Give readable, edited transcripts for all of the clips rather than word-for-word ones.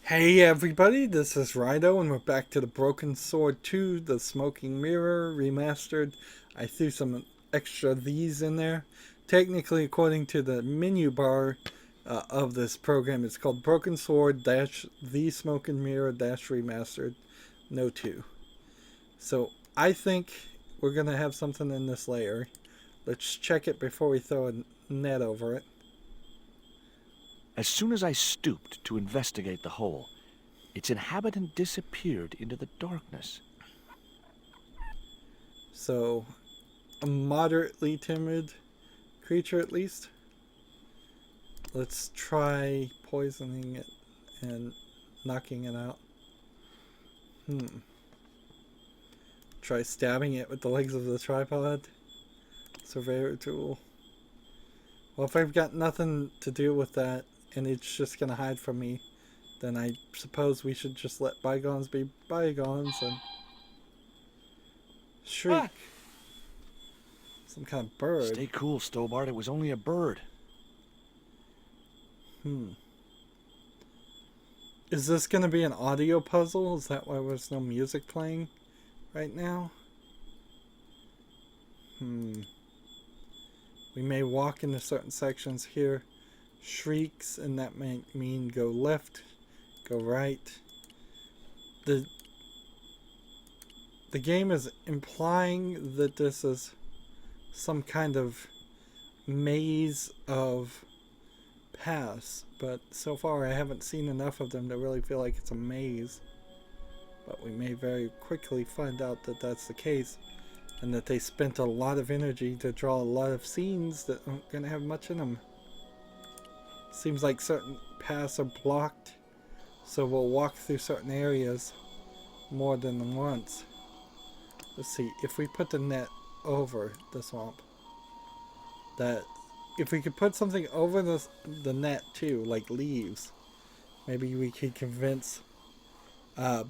Hey everybody, this is Rydo and we're back to the Broken Sword 2, the Smoking Mirror Remastered. I threw some extra these in there. Technically, according to the menu bar of this program, it's called Broken Sword dash the Smoking Mirror dash Remastered, no 2. So I think we're going to have something in this layer. Let's check it before we throw a net over it. As soon as I stooped to investigate the hole, its inhabitant disappeared into the darkness. So, a moderately timid creature at least. Let's try poisoning it and knocking it out. Try stabbing it with the legs of the tripod. Surveyor tool. Well, if I've got nothing to do with that and it's just going to hide from me, then I suppose we should just let bygones be bygones and shriek. Ah! Some kind of bird. Stay cool, Stobbart. It was only a bird. Is this going to be an audio puzzle? Is that why there's no music playing right now? We may walk into certain sections here. Shrieks, and that may mean go left, go right. The game is implying that this is some kind of maze of paths, but so far I haven't seen enough of them to really feel like it's a maze. But we may very quickly find out that that's the case, and that they spent a lot of energy to draw a lot of scenes that aren't going to have much in them. Seems like certain paths are blocked, so we'll walk through certain areas more than once. Let's see, if we put the net over the swamp, that if we could put something over the net too, like leaves, maybe we could convince the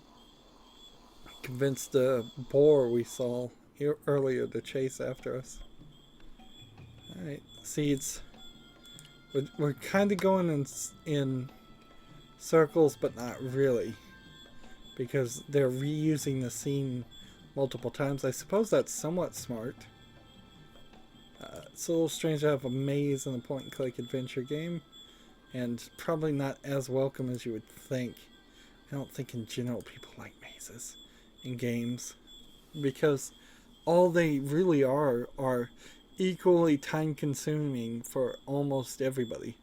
boar we saw earlier to chase after us. Alright, seeds. We're kind of going in circles, but not really, because they're reusing the scene multiple times. I suppose that's somewhat smart. It's a little strange to have a maze in a point-and-click adventure game, and probably not as welcome as you would think. I don't think in general people like mazes in games, because all they really are equally time-consuming for almost everybody.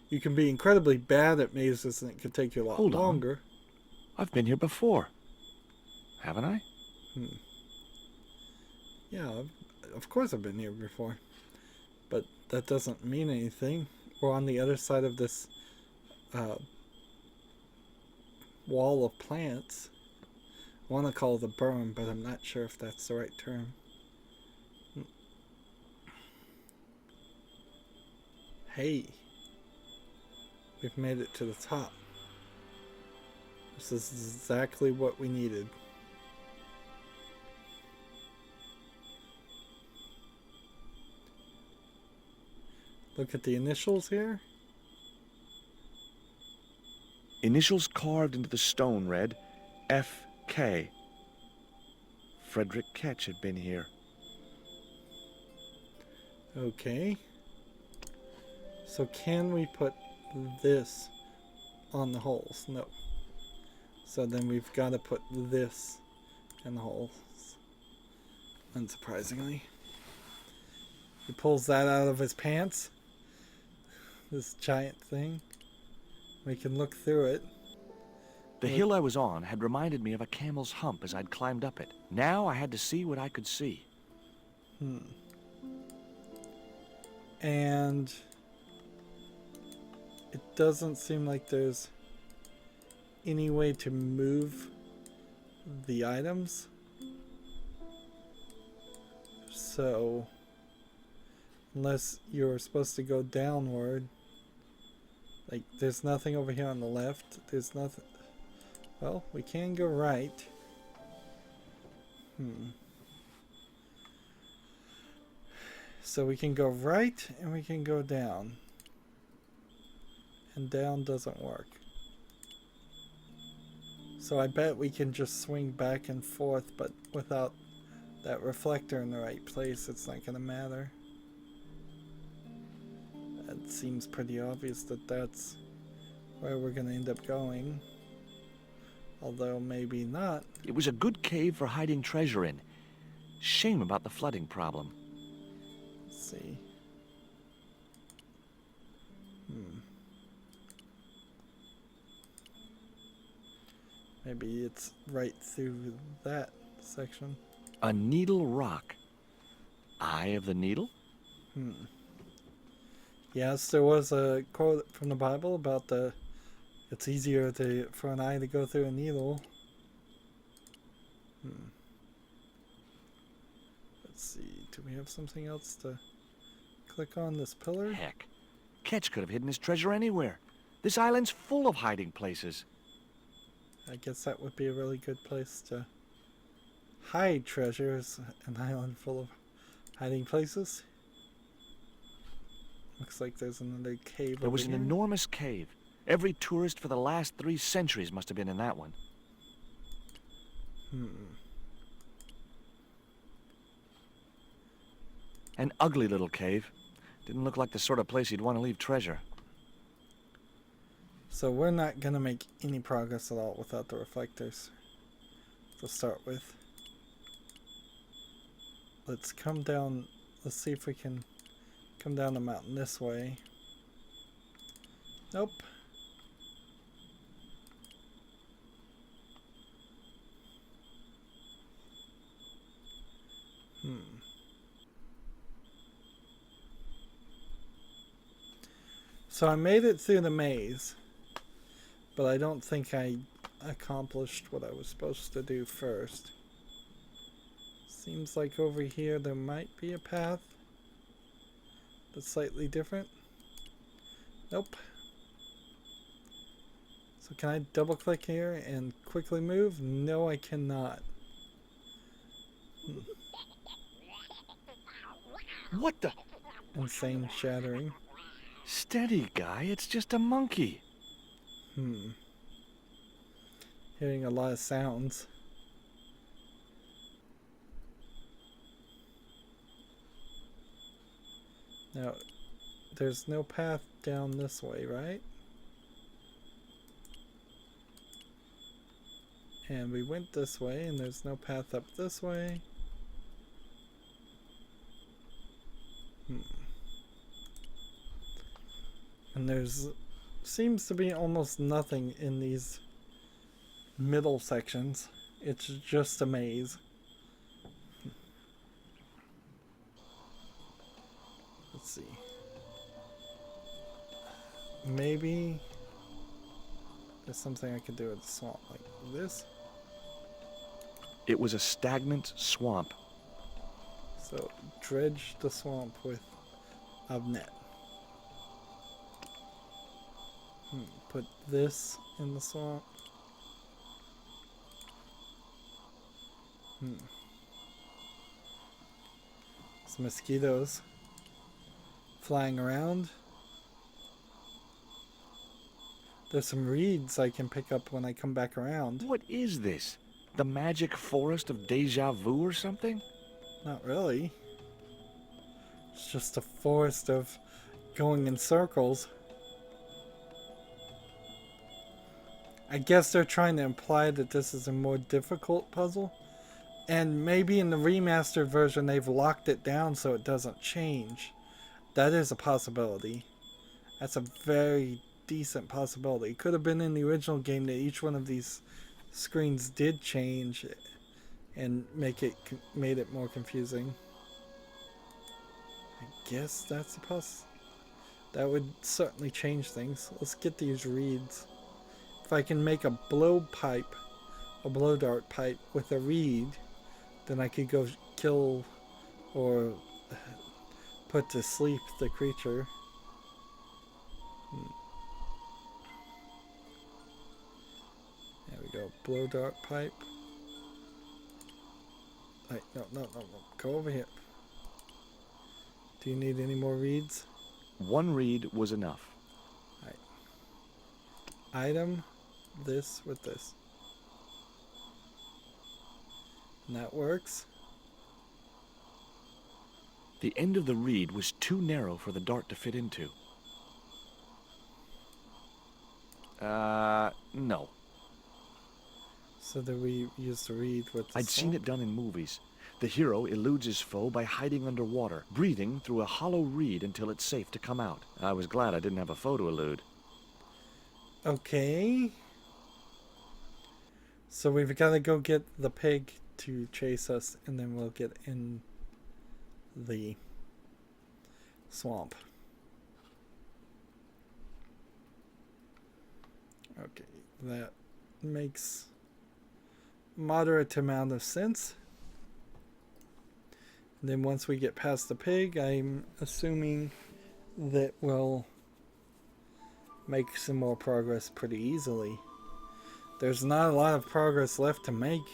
You can be incredibly bad at mazes and it could take you a lot longer. I've been here before. Haven't I? Yeah, of course I've been here before. But that doesn't mean anything. We're on the other side of this wall of plants. I want to call it a berm, but I'm not sure if that's the right term. Hey, we've made it to the top. This is exactly what we needed. Look at the initials here. Initials carved into the stone read F.K. Frederick Ketch had been here. Okay. So can we put this on the holes? No. So then we've got to put this in the holes. Unsurprisingly. He pulls that out of his pants. This giant thing. We can look through it. The hill I was on had reminded me of a camel's hump as I'd climbed up it. Now I had to see what I could see. And it doesn't seem like there's any way to move the items. So, unless you're supposed to go downward, like there's nothing over here on the left. There's nothing. Well, we can go right. So we can go right and we can go down. And down doesn't work. So I bet we can just swing back and forth, but without that reflector in the right place, it's not going to matter. It seems pretty obvious that that's where we're going to end up going. Although maybe not. It was a good cave for hiding treasure in. Shame about the flooding problem. Let's see. Maybe it's right through that section. A needle rock. Eye of the needle? Yes, there was a quote from the Bible about it's easier for an eye to go through a needle. Let's see, do we have something else to click on? This pillar? Heck, Ketch could have hidden his treasure anywhere. This island's full of hiding places. I guess that would be a really good place to hide treasures. An island full of hiding places. Looks like there's another cave. There was an enormous cave. Every tourist for the last 3 centuries must have been in that one. An ugly little cave. Didn't look like the sort of place you'd want to leave treasure. So we're not going to make any progress at all without the reflectors to start with. Let's come down. Let's see if we can come down the mountain this way. Nope. So I made it through the maze, but I don't think I accomplished what I was supposed to do first. Seems like over here there might be a path that's slightly different. Nope. So can I double click here and quickly move? No, I cannot. What the? Insane shattering. Steady, guy. It's just a monkey. Hearing a lot of sounds. Now, there's no path down this way, right? And we went this way, and there's no path up this way. And there's seems to be almost nothing in these middle sections. It's just a maze. Let's see. Maybe there's something I could do with the swamp, like this. It was a stagnant swamp. So dredge the swamp with a net. Put this in the swamp. Some mosquitoes flying around. There's some reeds I can pick up when I come back around. What is this? The magic forest of deja vu or something? Not really. It's just a forest of going in circles. I guess they're trying to imply that this is a more difficult puzzle. And maybe in the remastered version they've locked it down so it doesn't change. That is a possibility. That's a very decent possibility. It could have been in the original game that each one of these screens did change and made it more confusing. I guess that's a that would certainly change things. Let's get these reeds. If I can make a blow dart pipe with a reed, then I could go kill or put to sleep the creature. There we go. Blow dart pipe. Wait, no. Go over here. Do you need any more reeds? 1 reed was enough. Alright. Item this with this. And that works. The end of the reed was too narrow for the dart to fit into. No. So do we use the reed with the I'd seen it swamp? done in movies. The hero eludes his foe by hiding underwater, breathing through a hollow reed until it's safe to come out. I was glad I didn't have a foe to elude. Okay. So we've got to go get the pig to chase us, and then we'll get in the swamp. Okay, that makes moderate amount of sense. And then once we get past the pig, I'm assuming that we'll make some more progress pretty easily. There's not a lot of progress left to make.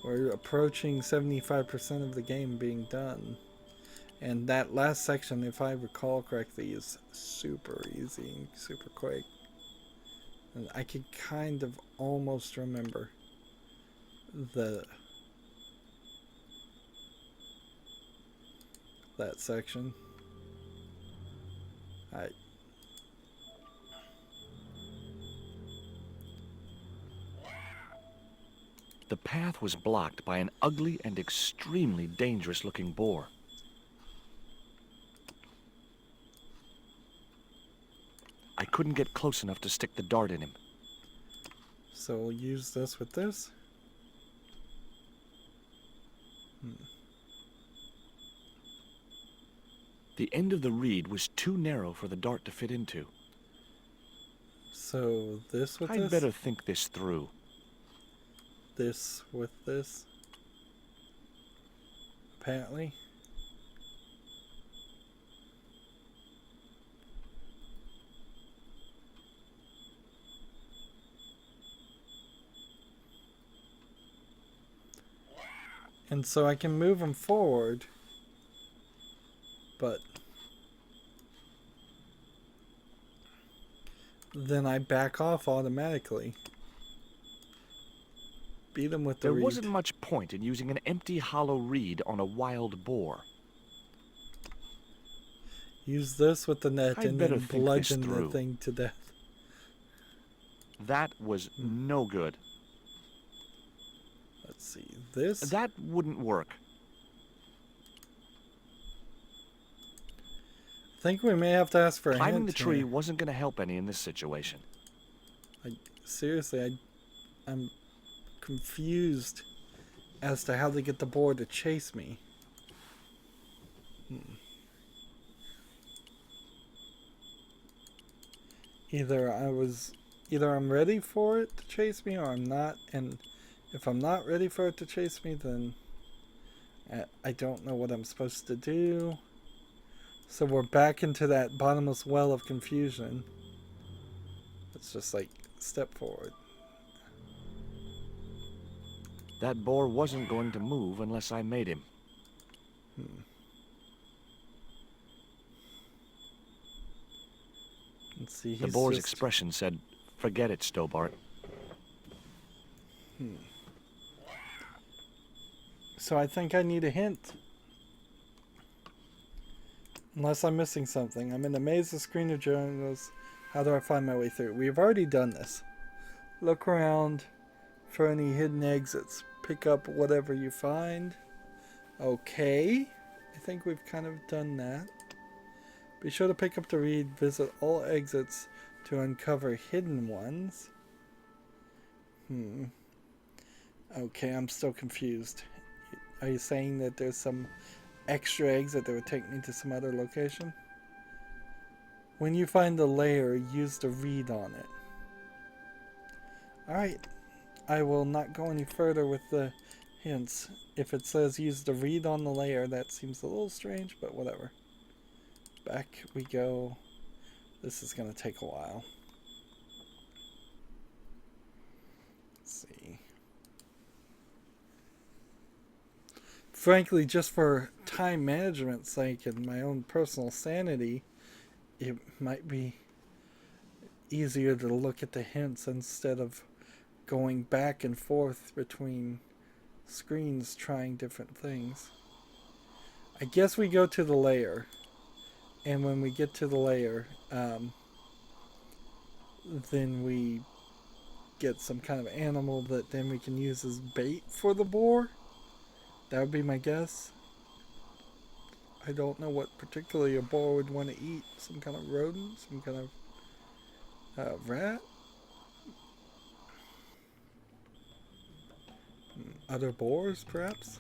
We're approaching 75% of the game being done. And that last section, if I recall correctly, is super easy and super quick. And I could kind of almost remember that section. Alright. The path was blocked by an ugly and extremely dangerous-looking boar. I couldn't get close enough to stick the dart in him. So we'll use this with this. The end of the reed was too narrow for the dart to fit into. So this with I'd this. better think this through. This with this. Apparently. And so I can move them forward, but then I back off automatically. Beat them with the reed. There wasn't much point in using an empty hollow reed on a wild boar. Use this with the net I'd and better then think this bludgeon the through. thing to death. That was no good. Let's see. This? That wouldn't work. I think we may have to ask for a Climbing hint the tree here. wasn't going to help any in this situation. Seriously, I'm confused as to how to get the boar to chase me. Either I'm ready for it to chase me or I'm not, and if I'm not ready for it to chase me, then I don't know what I'm supposed to do. So we're back into that bottomless well of confusion. It's just like, step forward. That boar wasn't going to move unless I made him. Let's see. The boar's expression said, "Forget it, Stobbart." So I think I need a hint. Unless I'm missing something. I'm in the maze of screen of journals. How do I find my way through? We've already done this. Look around for any hidden exits. Pick up whatever you find. Okay. I think we've kind of done that. Be sure to pick up the reed. Visit all exits to uncover hidden ones. Okay, I'm still confused. Are you saying that there's some extra exit that would take me to some other location? When you find the layer, use the reed on it. Alright. I will not go any further with the hints. If it says use the reed on the layer, that seems a little strange, but whatever. Back we go. This is going to take a while. Let's see. Frankly, just for time management's sake and my own personal sanity, it might be easier to look at the hints instead of going back and forth between screens trying different things. I guess we go to the lair. And when we get to the lair, then we get some kind of animal that then we can use as bait for the boar. That would be my guess. I don't know what particularly a boar would want to eat. Some kind of rodent? Some kind of rat? Other boars, perhaps?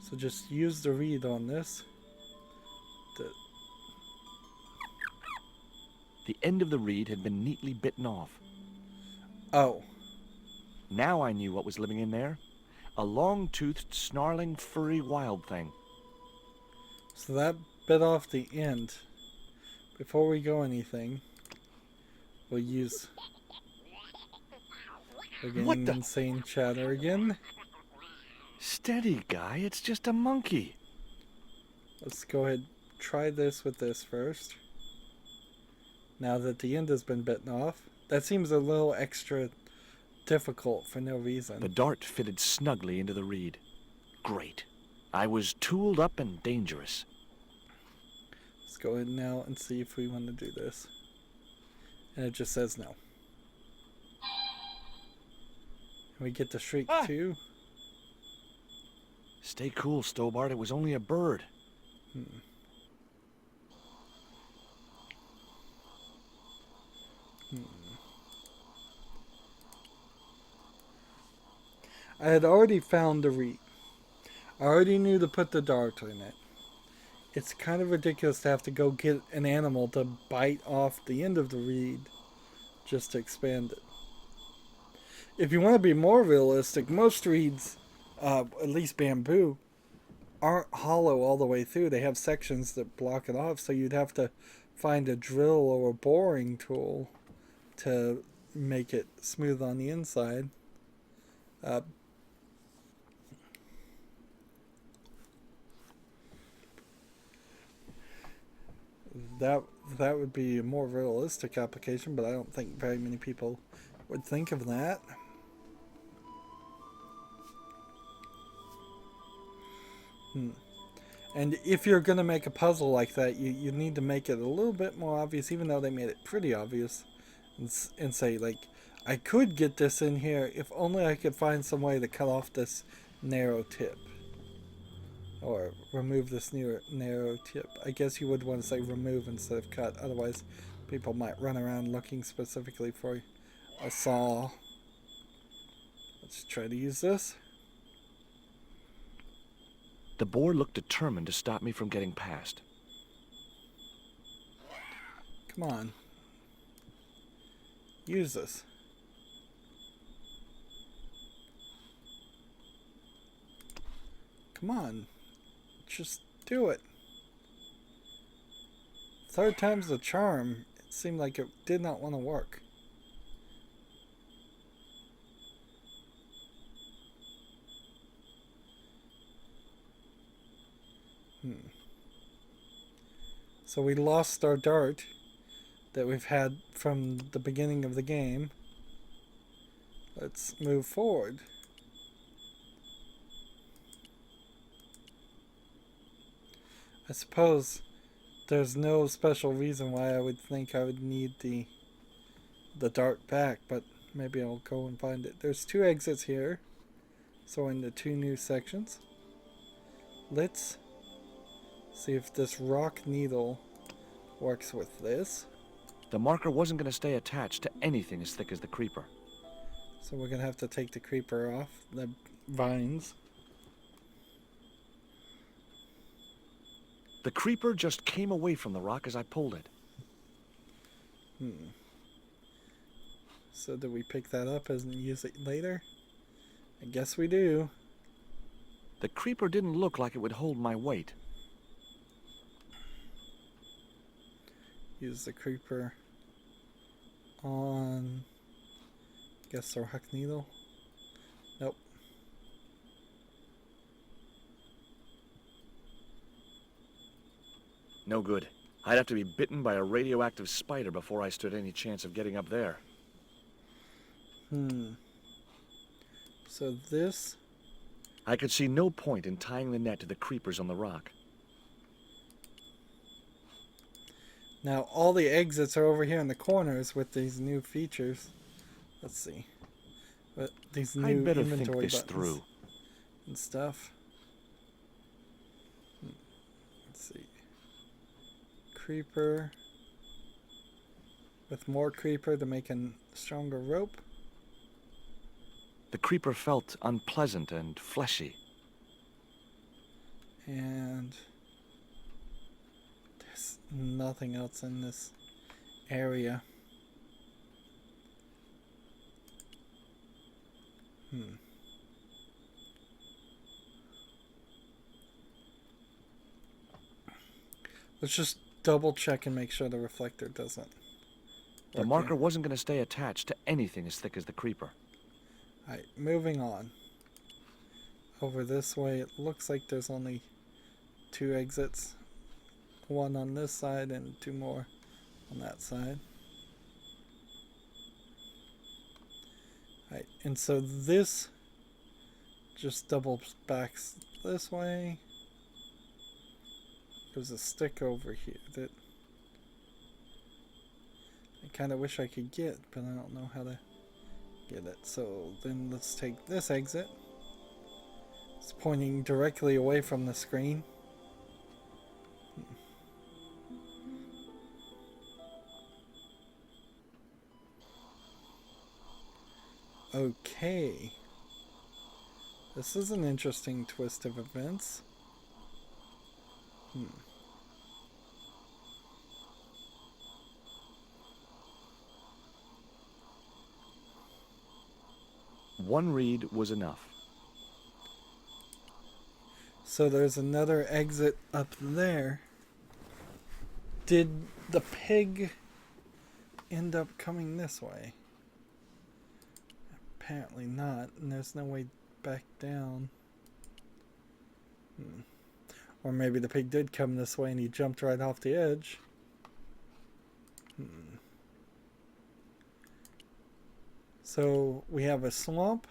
So just use the reed on this. The end of the reed had been neatly bitten off. Oh. Now I knew what was living in there. A long-toothed, snarling, furry wild thing. So that bit off the end. Before we go anything, we'll use... We're getting insane chatter again. Steady, guy. It's just a monkey. Let's go ahead and try this with this first. Now that the end has been bitten off. That seems a little extra difficult for no reason. The dart fitted snugly into the reed. Great. I was tooled up and dangerous. Let's go ahead now and see if we want to do this. And it just says no. And we get the shriek too. Stay cool, Stobbart. It was only a bird. I had already found the reed. I already knew to put the dart in it. It's kind of ridiculous to have to go get an animal to bite off the end of the reed just to expand it. If you want to be more realistic, most reeds, at least bamboo, aren't hollow all the way through. They have sections that block it off, so you'd have to find a drill or a boring tool to make it smooth on the inside. That would be a more realistic application, but I don't think very many people would think of that. And if you're going to make a puzzle like that, you need to make it a little bit more obvious, even though they made it pretty obvious, and say, like, I could get this in here if only I could find some way to cut off this narrow tip. Or remove this narrow tip. I guess you would want to say remove instead of cut, otherwise people might run around looking specifically for a saw. Let's try to use this. The boar looked determined to stop me from getting past. Come on. Use this. Come on. Just do it. Third time's the charm. It seemed like it did not want to work. So we lost our dart that we've had from the beginning of the game. Let's move forward. I suppose there's no special reason why I would think I would need the dart back, but maybe I'll go and find it. There's 2 exits here, so in the 2 new sections. Let's see if this rock needle works with this. The marker wasn't going to stay attached to anything as thick as the creeper. So we're going to have to take the creeper off the vines. The creeper just came away from the rock as I pulled it. So do we pick that up and use it later? I guess we do. The creeper didn't look like it would hold my weight. Use the creeper on, I guess, the rock needle. Nope. No good. I'd have to be bitten by a radioactive spider before I stood any chance of getting up there. So this... I could see no point in tying the net to the creepers on the rock. Now all the exits are over here in the corners with these new features. Let's see. But these new I'd better inventory think this buttons through. and stuff. Let's see. Creeper. With more creeper to make a stronger rope. The creeper felt unpleasant and fleshy. And there's nothing else in this area. Let's just double check and make sure the reflector doesn't. The marker wasn't going to stay attached to anything as thick as the creeper. Alright, moving on. Over this way, it looks like there's only 2 exits. One on this side and 2 more on that side. Alright, and so this just doubles back this way. There's a stick over here that I kind of wish I could get, but I don't know how to get it. So then let's take this exit. It's pointing directly away from the screen. Okay. This is an interesting twist of events. One read was enough. So there's another exit up there. Did the pig end up coming this way? Apparently not, and there's no way back down. Or maybe the pig did come this way and he jumped right off the edge. So we have a swamp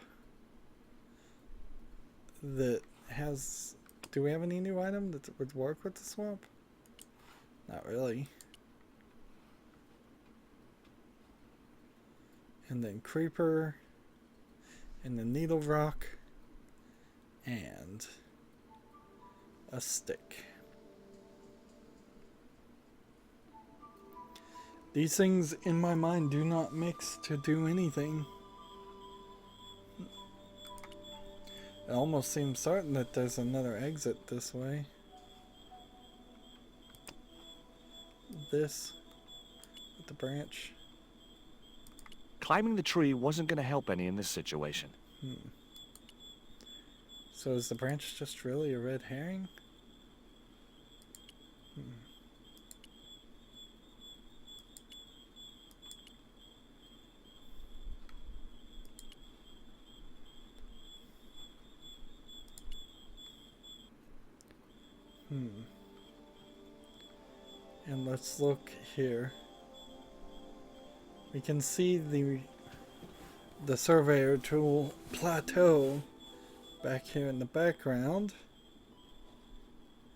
that has... Do we have any new item that would work with the swamp? Not really. And then creeper. And the needle rock. And a stick. These things in my mind do not mix to do anything. It almost seems certain that there's another exit this way. This with the branch. Climbing the tree wasn't going to help any in this situation. So is the branch just really a red herring? And let's look here. We can see the surveyor tool plateau back here in the background.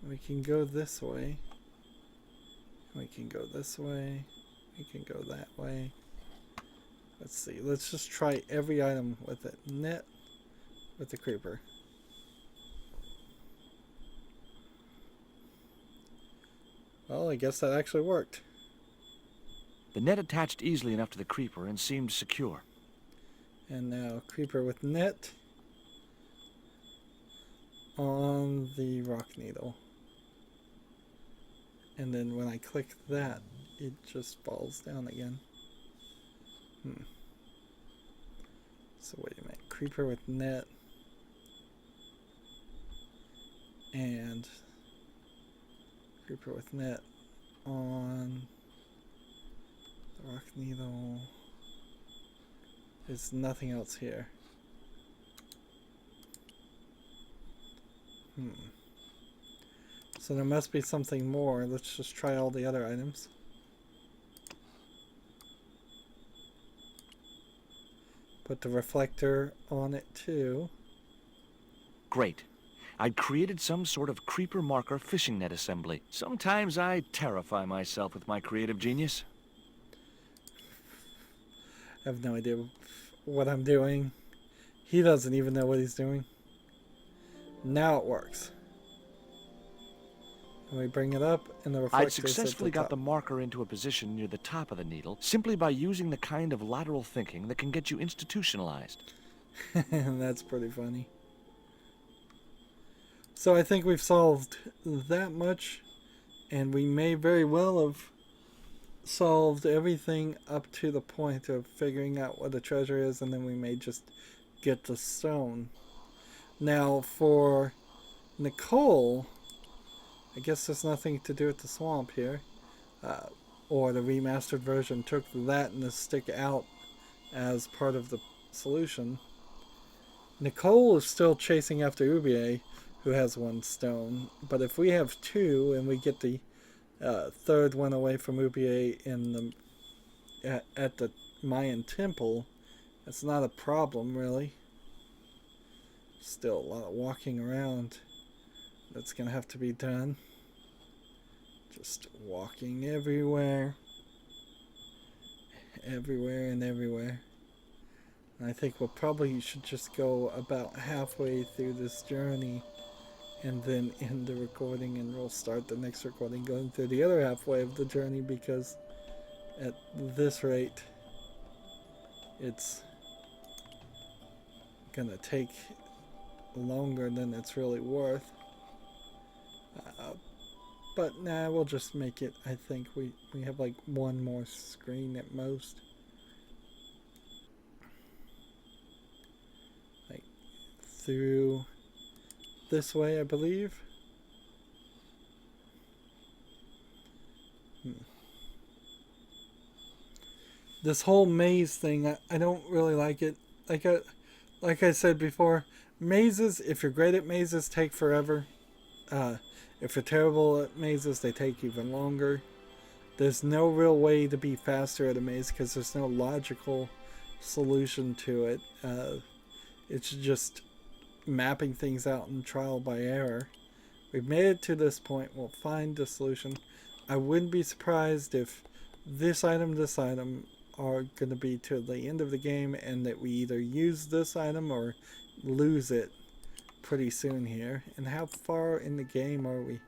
We can go this way. We can go this way. We can go that way. Let's see. Let's just try every item with it. Net with the creeper. Well, I guess that actually worked. The net attached easily enough to the creeper and seemed secure. And now creeper with net on the rock needle. And then when I click that, it just falls down again. So wait a minute. Creeper with net. And creeper with net on the rock needle. There's nothing else here. So there must be something more. Let's just try all the other Put the reflector on it too. Great. I'd created some sort of creeper marker fishing net assembly. Sometimes I terrify myself with my creative genius. I have no idea what I'm doing. He doesn't even know what he's doing. Now it works. And we bring it up, and the reflector I'd successfully got the marker into a position near the top of the needle simply by using the kind of lateral thinking that can get you institutionalized. And that's pretty funny. So I think we've solved that much, and we may very well have solved everything up to the point of figuring out what the treasure is, and then we may just get the stone. Now for Nicole, I guess there's nothing to do with the swamp here, or the remastered version took that and the stick out as part of the solution. Nicole is still chasing after Ubier, who has 1 stone, but if we have 2 and we get the third one away from Ubier in the at the Mayan temple, that's not a problem really. Still a lot of walking around that's gonna have to be done. Just walking everywhere. Everywhere and everywhere. And I think we'll probably should just go about halfway through this journey and then end the recording, and we'll start the next recording going through the other halfway of the journey, because at this rate it's gonna take longer than it's really worth. But nah, we'll just make it. I think we have like 1 more screen at most. Like through this way, I believe. This whole maze thing, I don't really like it. Like I said before, mazes, if you're great at mazes, take forever. If you're terrible at mazes, they take even longer. There's no real way to be faster at a maze because there's no logical solution to it. It's just mapping things out in trial by error. We've made it to this point. We'll find the solution. I wouldn't be surprised if this item are going to be to the end of the game, and that we either use this item or lose it pretty soon here. And how far in the game are we?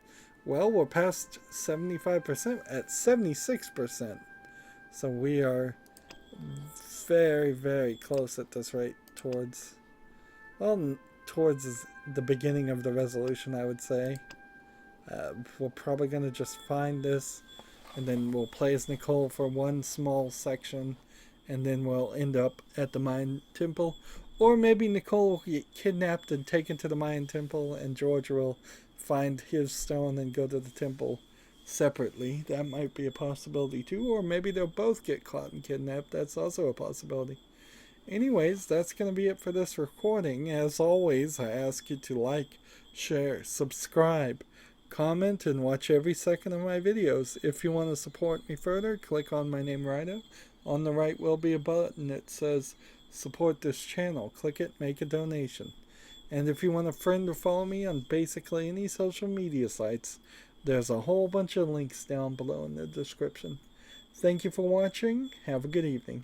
Well, we're past 75%, at 76%. So we are very, very close at this rate towards, well, towards the beginning of the resolution, I would say. We're probably going to just find this, and then we'll play as Nicole for 1 small section, and then we'll end up at the Mayan temple. Or maybe Nicole will get kidnapped and taken to the Mayan temple, and George will find his stone and go to the temple separately. That might be a possibility too. Or maybe they'll both get caught and kidnapped. That's also a possibility. Anyways, that's going to be it for this recording. As always, I ask you to like, share, subscribe, comment, and watch every second of my videos. If you want to support me further, click on my name, Rydo. On the right will be a button that says support this channel. Click it, make a donation. And if you want a friend or follow me on basically any social media sites, there's a whole bunch of links down below in the description. Thank you for watching. Have a good evening.